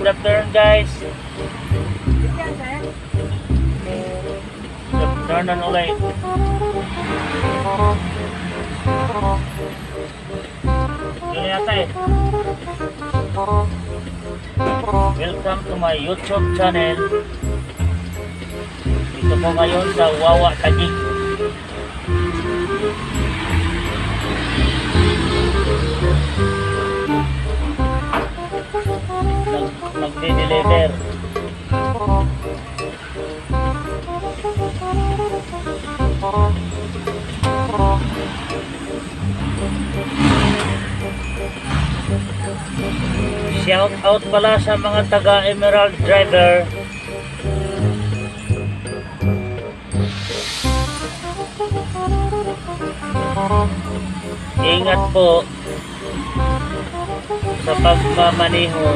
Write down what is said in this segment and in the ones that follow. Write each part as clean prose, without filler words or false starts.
good afternoon guys. Good afternoon ulit. Yun yata eh. Welcome to my YouTube channel. Dito po ngayon sa Wawa Taguig. Magde-deliver. Shout out pala sa mga taga Emerald driver. Ingat po sa pagmamaneho.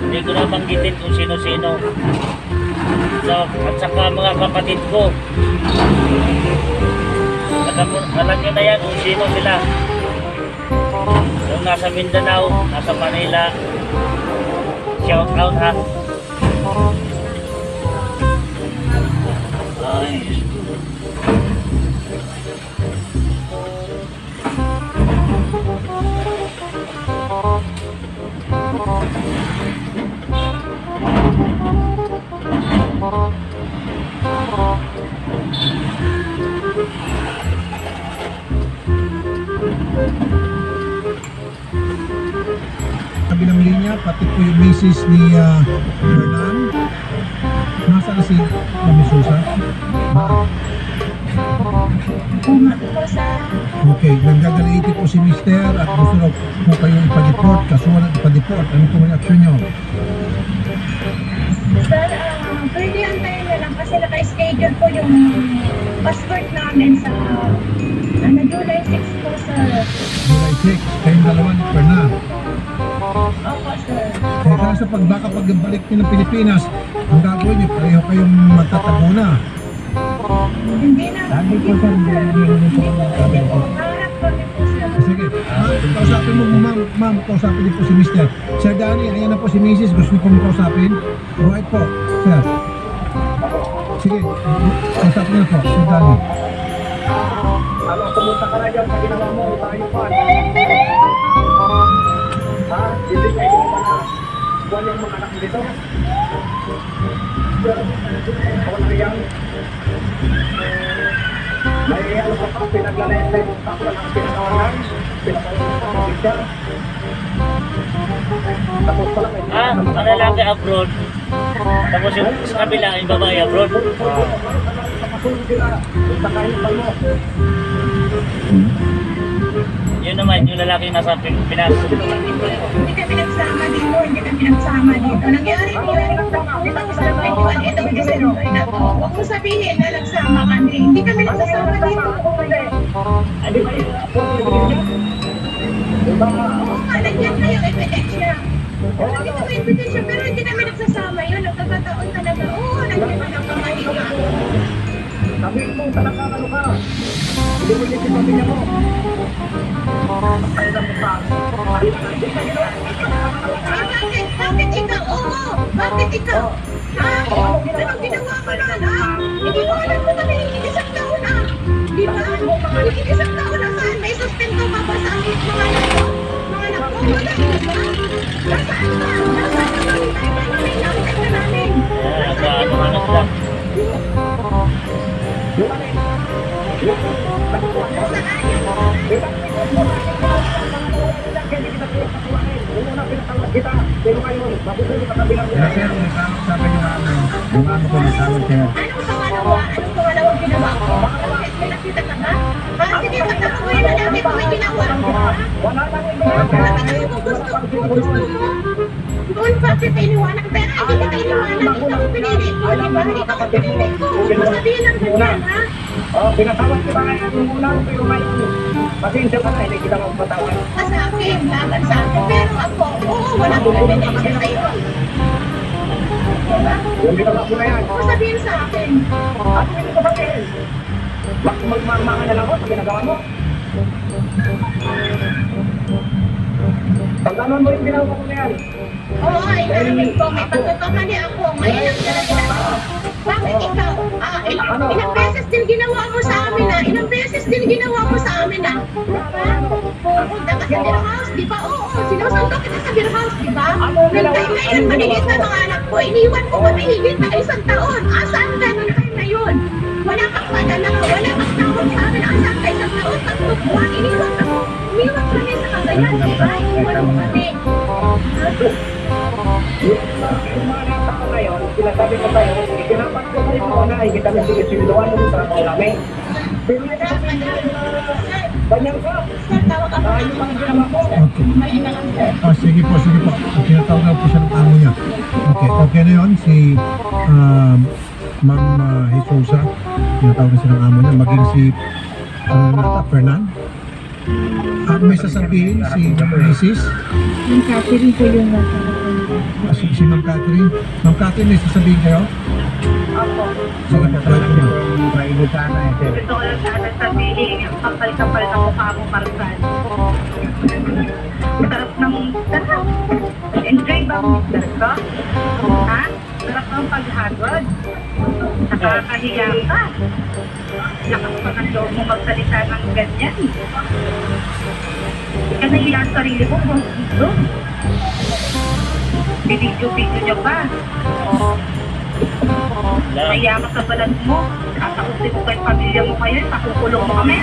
Hindi ko na banggitin kung sino-sino. So, at saka mga kapatid ko. Alam nyo na yan kung sino sila. Yung nasa Mindanao, nasa Manila. Shout out ha. Ay. Kabilang linya, pati po yung misis ni Hernan. Nasaan si Mami Susa? Okay, nagagalaiti po si Mister at gusto na po kayong ipa-deport. Kasuhan at ipa-deport. Ano po may action nyo? Sir, pwede antayin na lang kasi naka-schedule po yung passport namin sa July 6 po, sir. July 6, kayong dalawa ni Hernan. Opo, sir. Kaya kaso pag baka pagbalik nyo ng Pilipinas, ang gagawin nyo, pareho kayong magtatago na. Hindi na. Hindi po, sir. Hindi po. Harap kami po, sir. Sige, kausapin mo ma'am, kausapin din po si Mister. Sir Danny, ayan na po si Mrs. Gusto niyo po mo kausapin? Right po, sir. Sige, kausapin niyo po, Sir Danny. Ano, pumunta ka na dyan sa ginawa mo, tayo pa. Ha? Hindi kayo pa na buwan yung mga anak dito. Ako na yan. May ano pa, pinaglalente mo ako lang ang pinakawalan. Pinakawalan sa picture. Tapos pala may Ang lalaki abroad. Tapos yung sa kabila yung babae abroad. kasunod sila. Punta kayo pa mo. Yun naman yung lalaki nasa Pinas. Hindi kami nagsama dito. Hindi kami nagsama dito. Nangyari po yan. Ito sa 21. Ito sa December na to. Huwag mo sabihin na nagsama kami. Hindi kami nagsasama dito. Hindi ba yung diba? Oo nga, nandiyan na yung ebidensya. Hindi kami ebidensya, pero hindi kami nagsasama yun. Nagkakataon talaga. Oo, nandiyan na pamahiga. Sabi mo talaga ano ka. Hindi mo yung pamilya mo. Ay, naman pa. Bakit ikaw? Oo, bakit ikaw? Ha? Anong ginawa mo na? Ha? Hindi mo alam ko kami isang taon na. Di ba? Isang taon na saan? May sustento ka ba sa amin mga anak ko? Mga anak ko? Wala. Nasaan ka? Nasaan ka? May nakita na namin. Ano sila. Kaya sir, nagkakasabi nyo namin. Yung ano ko nasawag sir. Anong pangalawa? Anong pangalawang ginawa ko? May nakita ka ba? Sige, pagkakakuya na namin kung may ginawa ko. Bakit kayo gusto mo? Doon bakit iniwanan? Pero hindi kita iniwanan. Ikaw ang pinili ko, di ba? Ikaw ang pinili ko. Huwag mo sabihin lang ganyan, ha? Pinatawag ko ba ngayon yung ulang pero may pasensya ka na, hindi kita magpatawag. Sa akin, laban sa akin. Pero ako, oo, wala akong ebidensya sa'yo. Diba? Yung ginawa ko na yan. Huwag mo sabihin sa akin. At hindi ko sabihin. Magmamanga na lang ako sa ginagawa mo. Tandaan mo yung ginawa ko na yan. Oo, inamin ko. May pagkakamali ako. Ngayon ang talaga ako. Bakit ikaw? Ilang beses din ginawa mo sa amin na. Ilang beses din ginawa mo sa amin na. Pupunta ka sa beer house, di ba? Oo, sinusundo kita sa beer house, di ba? Nag-time na yun, manigit na mga anak ko. Iniwan ko kami higit na 1 taon. Asan ka nung time na yun? Wala kang padala, wala kang tawag sa amin. Asan ka 1 taon, 3 buwan? Iniwan kami sa Cagayan, di ba? Iniwan mo kami. Yung mga tao na yun, sinasabi ko sa'yo, ikinapat ko sa ito na, hindi kami sinisinduan ng trabaho namin. Pero yung ganyan ka. Sir, tawag ako. Yung mga ginawa ko. Okay. May ina lang, sir. Sige po, sige po. Tinatawag na po siya ng amo niya. Okay, okay na yun. Si Ma'am Jesusa, tinatawag na siya ng amo niya. Maging si Fernan. At may sasabihin si Mrs. Yung Catherine po yung Si Ma'am Catherine. Ma'am Catherine, may sasabihin kayo? Opo. Sige po, try ko na. Gusto ko lang sana sabihin, ang kapal-kapal na mukha mo, Marsan. Sarap ng sarap. Enjoy ba ang mister ko? Ha? Sarap ng paghagod. Nakakahiya ka. Lakas pa ng loob mo magsalita ng ganyan. Hindi ka nahiya ang sarili mo kung gusto. Video-video niyo pa. Kaya ka sa balat mo, kakausip ko kay pamilya mo kayo, pakukulong mo kami.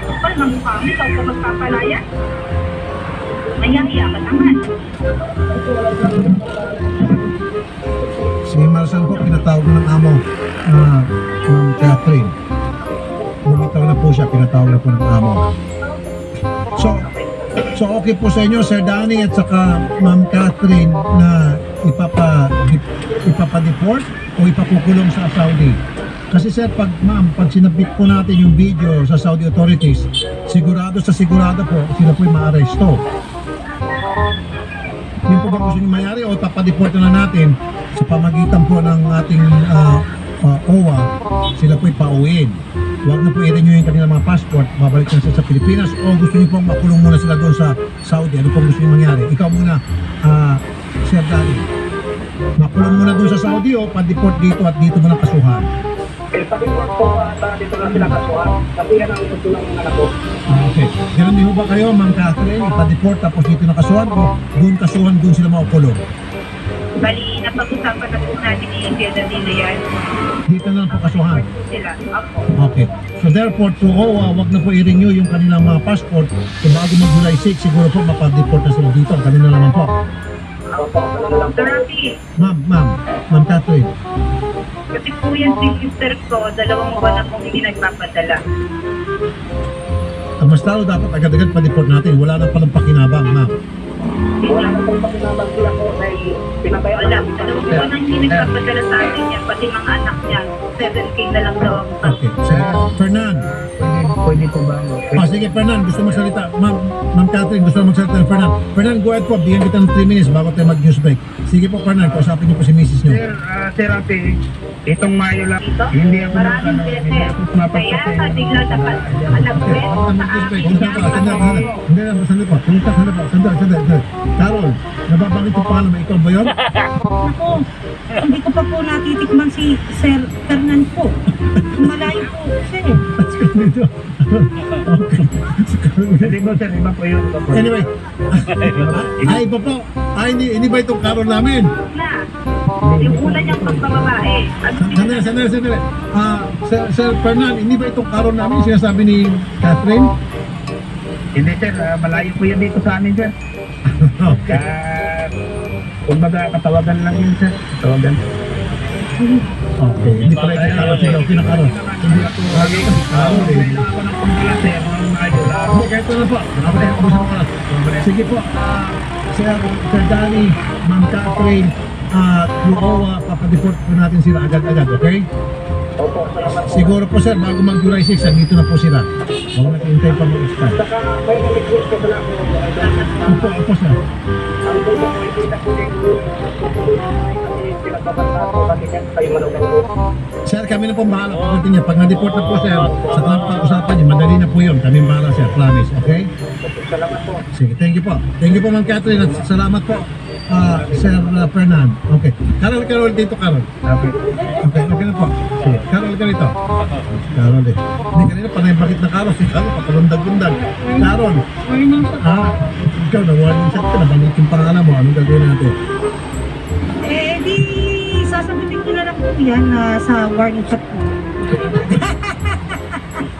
Kapal na mukha mo, ikaw ka magpapalaya. Mayahiya ka naman. Si Marsan po, pinatawag ng amo, Ma'am Catherine. Bumitaw na po siya, pinatawag na po ng amo. So okay po sa inyo, Sir Danny at saka Ma'am Catherine na ipapadeport o ipakukulong sa Saudi? Kasi sir, pag sinabit po natin yung video sa Saudi authorities, sigurado po, sila po'y maaresto. Yun po ba gusto nyo mayari o ipapadeport na natin sa pamagitan po ng ating OWA, sila po'y pauwiin? Huwag na po i-renew yung kanilang mga passport, babalik na sila sa Pilipinas, o gusto niyo pong makulong muna sila doon sa Saudi? Ano pong gusto niyo mangyari? Ikaw muna, Sir Danny. Makulong muna doon sa Saudi o pa-deport dito at dito mo na kasuhan? Sabi ko po, dito lang sila kasuhan. Kasi yan ang gusto ng anak ko. Okay. Ganun din ho ba kayo, Ma'am Catherine, ipa-deport tapos dito na kasuhan o doon kasuhan, doon sila makukulong? Bali, napag-usapan na po natin ni India na nila yan. Dito na lang po kasuhan? Sila, ako. Okay. So therefore, to OWA, wag na po i-renew yung kanilang mga passport. So bago mag-July 6, siguro po mapa-deport na sila dito. Ganun na naman po. Therapy. Ma'am Catherine. Kasi po yan si sister ko, 2 buwan na kong hindi nagpapadala. Mas talo dapat agad-agad pa-deport natin. Wala na palang pakinabang, ma'am. Wala na pong pakinabang sila ko na pinabayaan Wala, namin. 2 buwan na hindi nagpapadala sa atin yan, pati mga anak niya. 7K na lang daw ang Okay. Sir Fernan. Pwede po ba? Sige, Fernan, gusto magsalita. Ma'am Catherine, gusto magsalita ng Fernan. Fernan, go ahead po. Bigyan kita ng 3 minutes bago tayo mag-news break. Sige po, Fernan, kausapin niyo po si Mrs. niyo. Therapy, itong Mayo lang, hindi ako maraming beses. Kaya ka bigla dapat nag-beso sa akin yan. Sandali. Carol, nababanggit yung pangalan mo. Ikaw ba yun? Ako, hindi ko pa po natitikman si Sir Fernan po. Malayo po siya eh. Hindi mo sir, iba po yun. Anyway, iba po. Hindi ba itong Carol namin? Na, yung una niyang pagbababae. Sandali. Sir Fernan, hindi ba itong Carol namin sinasabi ni Catherine? Hindi sir, malayo po yun dito sa amin sir. Okay. Kumbaga katawagan lang yun sir. Tawagan. Okay, hindi pala itong Carol. Sige, okay na Carol. Hindi ako Carol eh. Ako ng pambala sir, mga Mayo lang. Okay, kahit na po. Sige po, Sir Danny, Ma'am Catherine, yung OWA, papadeport po natin sila agad-agad, okay? Opo, salamat po. Siguro po sir, bago mag-July 6, dito na po sila. Huwag natin hintay pa mag-start. Saka may request ko lang po. Opo sir. Ang gusto ko, ikita ko din kasi pinagbabanta ko kasi yan kayo malugan ko. Sir, kami na pong bahala. Pagdating niya, pag na-deport na po, sir, sa pag-usapan niya, madali na po yun. Kami bahala, sir. Promise, okay? Salamat po. Sige, thank you po. Thank you po, Ma'am Catherine. At salamat po, Sir Fernand. Okay. Carol dito, Carol. Okay. Okay na po. Sige, Carol ka dito. Carol eh. Hindi kanina, panay bakit na Carol. Si Carol, pakalundag-lundag. Carol. Warning po. Ikaw na warning shot ka. Nabanit yung pangalan mo. Anong gagawin natin? Eh, di sasagutin ko na lang po yan sa warning shot po.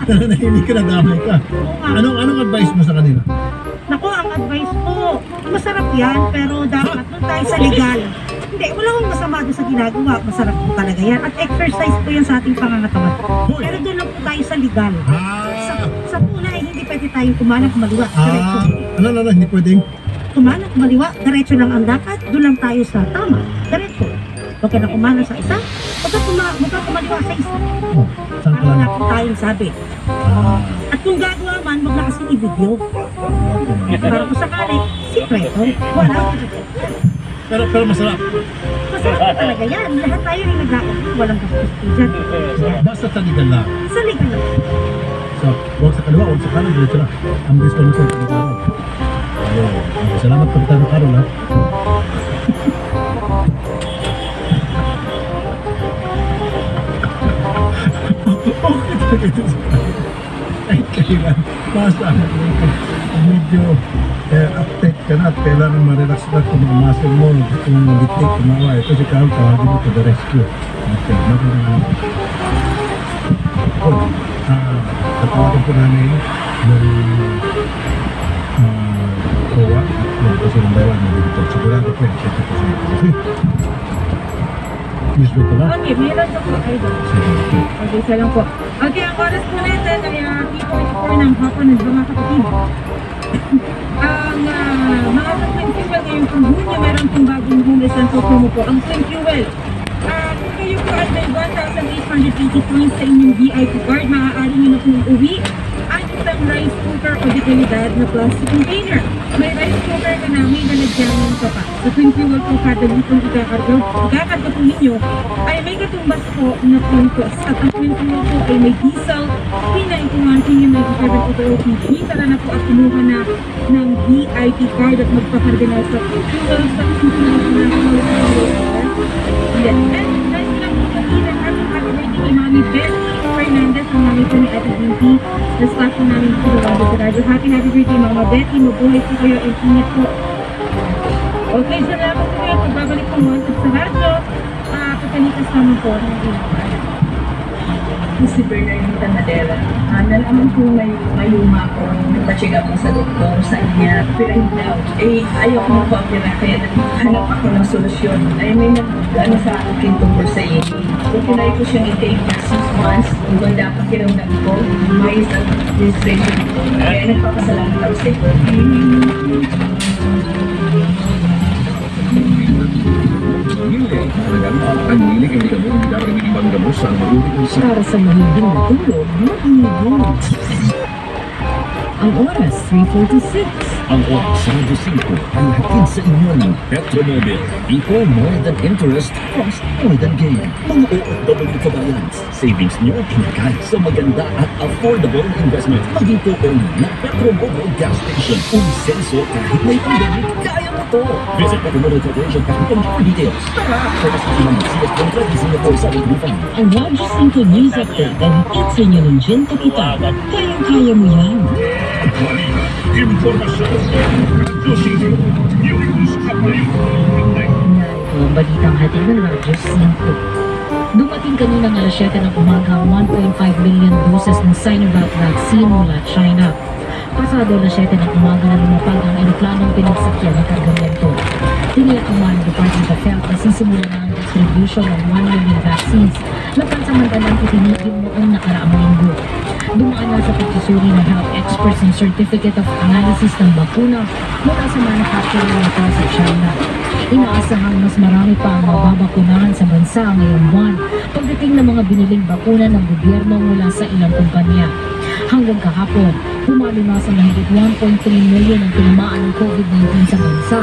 Nahinig ka na, damay ka. Anong advice mo sa kanila? Naku, ang advice po, masarap yan, pero dapat doon tayo sa legal. Hindi, wala akong masama doon sa ginagawa. Masarap po talaga yan. At exercise po yan sa ating pangangatawan. Pero doon lang po tayo sa legal. Sa puna ay hindi pwede tayong kumanak maliwa. Diretso. Hindi pwedeng. Kumanak maliwa, diretso lang ang dapat. Doon lang tayo sa tama. Diretso. Huwag ka na kumanak sa isa. Huwag ka kumaliwa sa isa. Saan ka Para wala lang? po tayong sabi. At kung gagawa man, huwag na kasi i-video. Para kung sakali, sikreto. Wala. Pero masarap. Masarap po talaga yan. Lahat tayo ay nag-aakit. Walang gastos po dyan. Basta sa legal lang. Sa legal lang. So, huwag sa kaliwa, huwag sa kanan, diretso lang. Ang bilis ko nito, Carol. Okay, salamat Kapitano Carol, ha? Ay, kailan. Basta, medyo update ka na at kailangan ma-relax na kung mga muscle mo, kung mag-take, kumawa. Ito si Carol, tawagin mo to the rescue. Okay, tatawagan po namin ng COA at po silang bayawan ng dito. Sigurado po yan, check po siya. Okay? News mo ito ba? Okay, meron na po kayo. Sige, okay. Okay, isa lang po. Okay, ang oras po natin ay 3:44 ng hapon ng mga kapatid. Ang mga ka-Twin Fuel ngayong pong Hunyo, meron pong bagong homeless and promo po. Ang Twin Fuel, kung kayo po ay may 1,880 points sa inyong VIP card, maaari nyo na pong uwi ang isang rice cooker o dekalidad na plastic container. May rice cooker ka na may nalagyan ng sopa. Sa Twin Fuel po, kada litong ikakarga po ninyo ay may katumbas po na puntos. At ang Twin Fuel po ay may diesel, P91, P97 Auto OPG. Tara na po at kumuha na ng VIP card at magpakarga na sa Twin Fuel sa Yes. And dahil lang po kanina, happy birthday kay Mami Betty Fernandez, ang mami po ni Ate Binti. Na staff po namin po sa radyo. Happy birthday Mama Betty. Mabuhay po kayo and ingat po. Okay, so na po kayo. Pagbabalik po mo sa radyo. Patalikas naman po ng ilang. Si Bernardita Nadella. Nalaman ko may luma ko, nagpa-check up sa doktor sa kanya. Pero hindi ayaw ko magpa-opera kaya hanap ako ng solusyon. Ay may nag-ano sa akin tungkol sa iyo. Kung kinay ko siyang i-take for 6 months, kung ganda pa kinamdam ko, may registration ko. Kaya nagpapasalamat ako sa iyo. Ang milik ang ikabong darang ibang gamos ang marunong sa Para sa mahiging na tulog, mag-iigong. Ang oras, 3:46. ang oras sa Radio 5 ang hatid sa inyo ng Petromobile. Equal more than interest, cost more than gain. Mga OFW kabayans, savings nyo pinagay sa maganda at affordable investment. Maging co-owner ng Petromobile Gas Station. Umsenso kahit may pandemic, kaya mo to. Visit Petromobile Corporation kahit ang details. Tara, kaya sa ilang CS Contra di Singapore sa Laguna. Ang Radyo 5 News Update ang hatid sa inyo ng Gento Kita. Kayang-kaya mo yan. Impormasyon. Radio 5 News Update. Narito ang balitang hatid ng Radyo 5. Dumating kaninang alas 7 ng umaga ang 1.5 million doses ng Sinovac vaccine mula China. Pasado alas 7 ng umaga na lumapag ang aeroplanong pinagsakyan ng kargamento. Tiniyak naman ang Department of Health na sisimula na ang distribution ng 1 million vaccines na pansamantalang itinigil noong nakaraang linggo. Dumaan na sa pagsusuri ng health experts ng Certificate of Analysis ng bakuna mula sa manufacturer nito sa China. Inaasahang mas marami pa ang mababakunahan sa bansa ngayong buwan pagdating ng mga biniling bakuna ng gobyerno mula sa ilang kumpanya. Hanggang kahapon, pumalo na sa mahigit 1.3 million ang tinamaan ng COVID-19 sa bansa